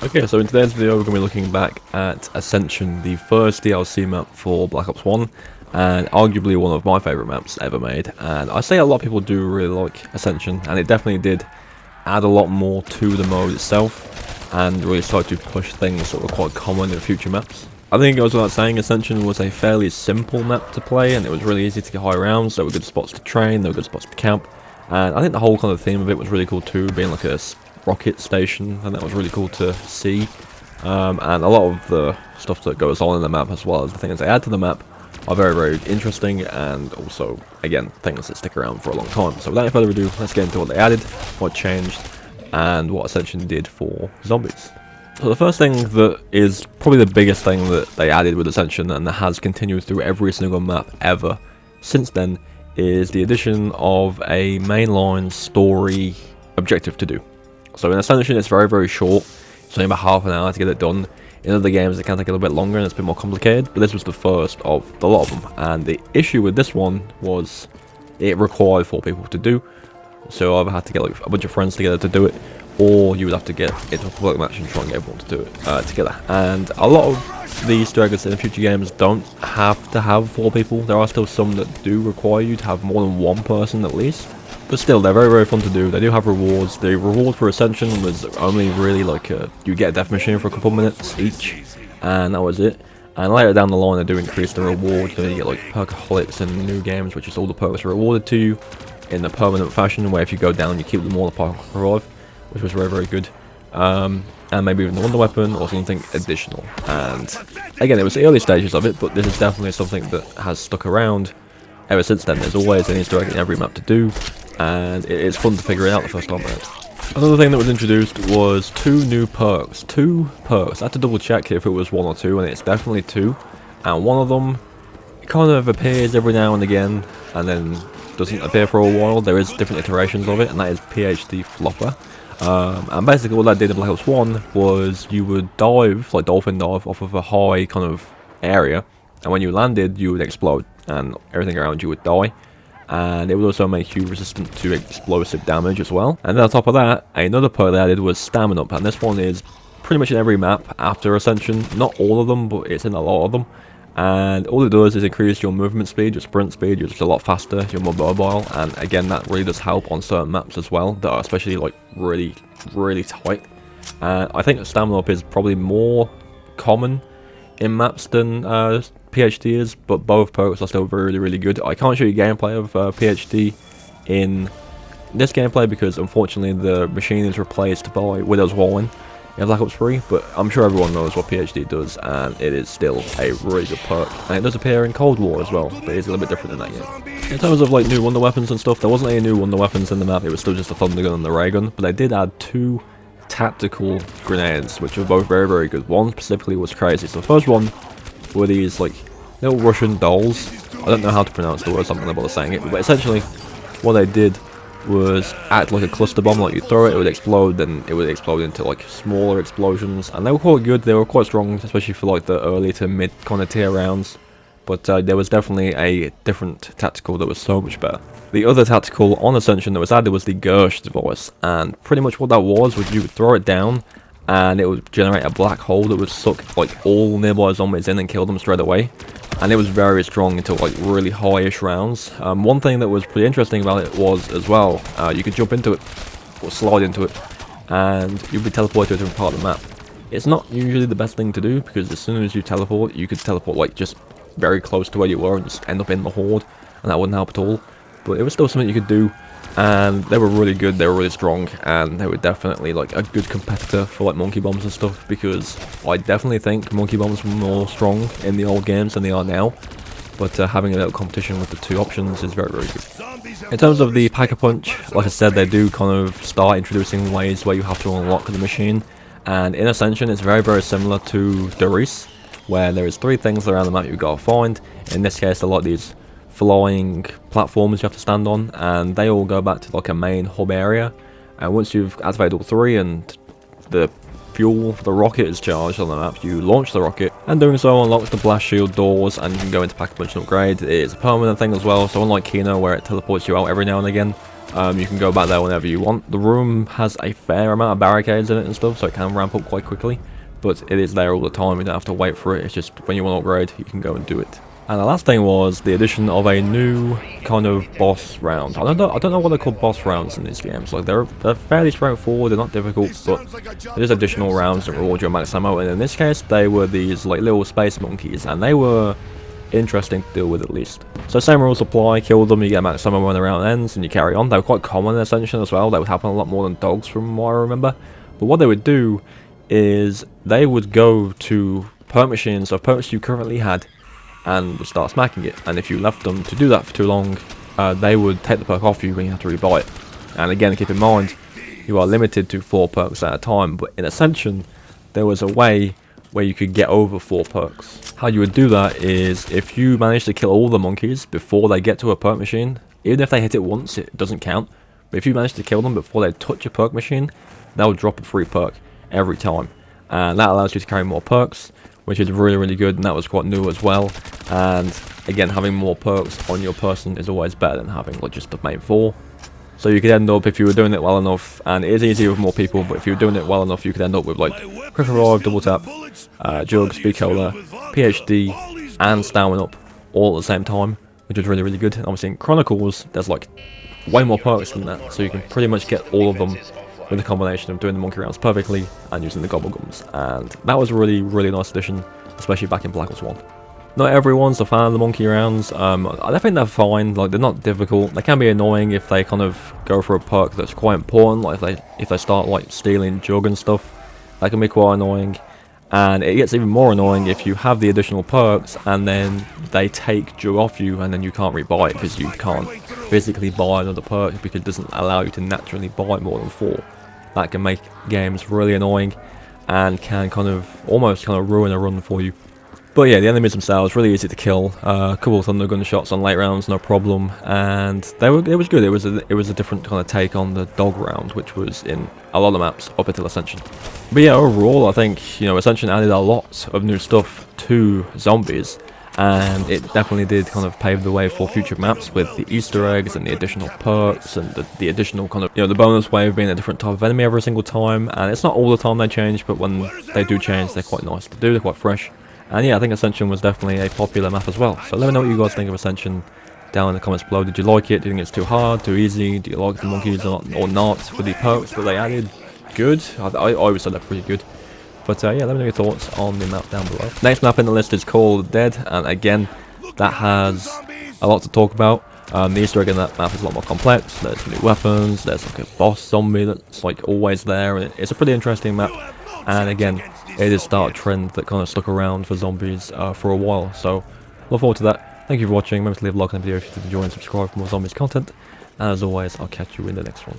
Okay, so in today's video we're going to be looking back at Ascension, the first DLC map for Black Ops 1, and arguably one of my favourite maps ever made. And I say a lot of people do really like Ascension, and it definitely did add a lot more to the mode itself, and really started to push things that were quite common in future maps. I think it goes without saying Ascension was a fairly simple map to play, and it was really easy to get high rounds. There were good spots to train, there were good spots to camp, and I think the whole kind of theme of it was really cool too, being like a rocket station, and that was really cool to see. And a lot of the stuff that goes on in the map, as well as the things they add to the map, are very, very interesting, and also, again, things that stick around for a long time. So without any further ado, let's get into what they added, what changed, and what Ascension did for zombies. So the first thing that is probably the biggest thing that they added with Ascension, and that has continued through every single map ever since then, is the addition of a mainline story objective to do. So in Ascension it's very, very short, it's only about half an hour to get it done. In other games it can take a little bit longer and it's a bit more complicated, but this was the first of the lot of them. And the issue with this one was it required 4 people to do, so I either had to get like a bunch of friends together to do it, or you would have to get into a public match and try and get everyone to do it together. And a lot of these dragons in future games don't have to have 4 people. There are still some that do require you to have more than 1 person at least. But still, they're very, very fun to do. They do have rewards. The reward for Ascension was only really like you get a death machine for a couple minutes each, and that was it. And later down the line, they do increase the rewards. You get like Perk-a-Colas and new games, which is all the perks are rewarded to you in a permanent fashion, where if you go down, you keep them all apart revive, which was very, very good. And maybe even the wonder weapon or something additional. And again, it was the early stages of it, but this is definitely something that has stuck around ever since then. There's always an Easter egg in every map to do, and it's fun to figure it out the first time around. Another thing that was introduced was 2 new perks. 2 perks. I had to double check if it was 1 or 2, and it's definitely 2. And one of them kind of appears every now and again, and then doesn't appear for a while. There is different iterations of it, and that is PhD Flopper. And basically what that did in Black Ops 1 was you would dive, like dolphin dive, off of a high kind of area, and when you landed you would explode, and everything around you would die. And it would also make you resistant to explosive damage as well. And then on top of that, another perk they added was Stamina Up, and this one is pretty much in every map after Ascension. Not all of them, but it's in a lot of them. And all it does is increase your movement speed, your sprint speed. You're just a lot faster, you're more mobile, and again that really does help on certain maps as well that are especially like really, really tight. And I think Stamina Up is probably more common in maps than PhD is, but both perks are still really, really good. I can't show you gameplay of PhD in this gameplay because unfortunately the machine is replaced by Widow's Whirlwind in Black Ops 3, but I'm sure everyone knows what PhD does, and it is still a really good perk. And it does appear in Cold War as well, but it's a little bit different in that game. In terms of like new wonder weapons and stuff, there wasn't any new wonder weapons in the map. It was still just the thunder gun and the ray gun, but they did add 2 tactical grenades, which were both very, very good. One specifically was crazy. So the first one were these like little Russian dolls. I don't know how to pronounce the word, so I'm not going to bother saying it, but essentially what they did was act like a cluster bomb. Like you throw it would explode, then it would explode into like smaller explosions, and they were quite good. They were quite strong, especially for like the early to mid kind of tier rounds. But there was definitely a different tactical that was so much better. The other tactical on Ascension that was added was the Gersh device, and pretty much what that was you would throw it down and it would generate a black hole that would suck like all nearby zombies in and kill them straight away. And it was very strong until like really high-ish rounds. One thing that was pretty interesting about it was as well, you could jump into it or slide into it and you'd be teleported to a different part of the map. It's not usually the best thing to do because as soon as you teleport, you could teleport like just very close to where you were and just end up in the horde, and that wouldn't help at all. But it was still something you could do, and they were really good, they were really strong, and they were definitely like a good competitor for like monkey bombs and stuff, because I definitely think monkey bombs were more strong in the old games than they are now. But having a little competition with the 2 options is very, very good. In terms of the Pack-a-Punch, like I said, they do kind of start introducing ways where you have to unlock the machine, and in Ascension it's very, very similar to Doris, where there is 3 things around the map you've got to find. In this case, a lot of these flying platforms you have to stand on, and they all go back to like a main hub area. And once you've activated all 3 and the fuel for the rocket is charged on the map, you launch the rocket, and doing so unlocks the blast shield doors, and you can go into Pack-a-Punch and upgrade. It is a permanent thing as well, so unlike Kino where it teleports you out every now and again, You can go back there whenever you want. The room has a fair amount of barricades in it and stuff, so it can ramp up quite quickly. But it is there all the time, you don't have to wait for it. It's just when you want to upgrade, you can go and do it. And the last thing was the addition of a new kind of boss round. I don't know what they're called boss rounds in these games. Like they're fairly straightforward, they're not difficult, but there's additional rounds that reward your max ammo. And in this case, they were these like little space monkeys, and they were interesting to deal with at least. So same rules apply, kill them, you get max ammo when the round ends, and you carry on. They were quite common in Ascension as well. They would happen a lot more than dogs from what I remember. But what they would do is they would go to perk machines of perks you currently had and would start smacking it. And if you left them to do that for too long, they would take the perk off you when you have to rebuy it. And again, keep in mind, you are limited to 4 perks at a time. But in Ascension, there was a way where you could get over 4 perks. How you would do that is if you manage to kill all the monkeys before they get to a perk machine, even if they hit it once, it doesn't count. But if you manage to kill them before they touch a perk machine, they'll drop a free perk every time. And that allows you to carry more perks, which is really, really good, and that was quite new as well. And again, having more perks on your person is always better than having like just the main 4. So you could end up, if you were doing it well enough, and it is easier with more people, but if you were doing it well enough, you could end up with like Quick Revive, Double Tap, Jug, Speed Cola, PhD, and Stowing Up all at the same time, which is really, really good. And obviously in Chronicles, there's like way more perks than that, so you can pretty much get all of them with a combination of doing the monkey rounds perfectly and using the gobble gums. And that was a really, really nice addition, especially back in Black Ops 1. Not everyone's a fan of the monkey rounds. I think they're fine. Like, they're not difficult. They can be annoying if they kind of go for a perk that's quite important. Like if they start like stealing Jug and stuff, that can be quite annoying. And it gets even more annoying if you have the additional perks and then they take Jug off you and then you can't rebuy it because you can't physically buy another perk because it doesn't allow you to naturally buy more than 4. That can make games really annoying and can almost ruin a run for you. But yeah, the enemies themselves really easy to kill. A couple of thunder gun shots on late rounds, no problem, and it was good. It was a different kind of take on the dog round, which was in a lot of maps up until Ascension. But yeah, overall, I think Ascension added a lot of new stuff to zombies, and it definitely did kind of pave the way for future maps with the Easter eggs and the additional perks and the additional kind of the bonus wave being a different type of enemy every single time. And it's not all the time they change, but when they do change, they're quite nice to do. They're quite fresh. And yeah, I think Ascension was definitely a popular map as well. So let me know what you guys think of Ascension down in the comments below. Did you like it? Do you think it's too hard, too easy? Do you like the monkeys or not? With the perks that they added, good. I always said they're pretty good. But yeah, let me know your thoughts on the map down below. Next map in the list is called Dead, and again, that has a lot to talk about. The Easter egg in that map is a lot more complex. There's new weapons, there's like a boss zombie that's like always there, and it's a pretty interesting map. And again, it is start a trend that kind of stuck around for zombies for a while. So look forward to that. Thank you for watching. Remember to leave a like on the video if you did enjoy and subscribe for more zombies content. And as always, I'll catch you in the next one.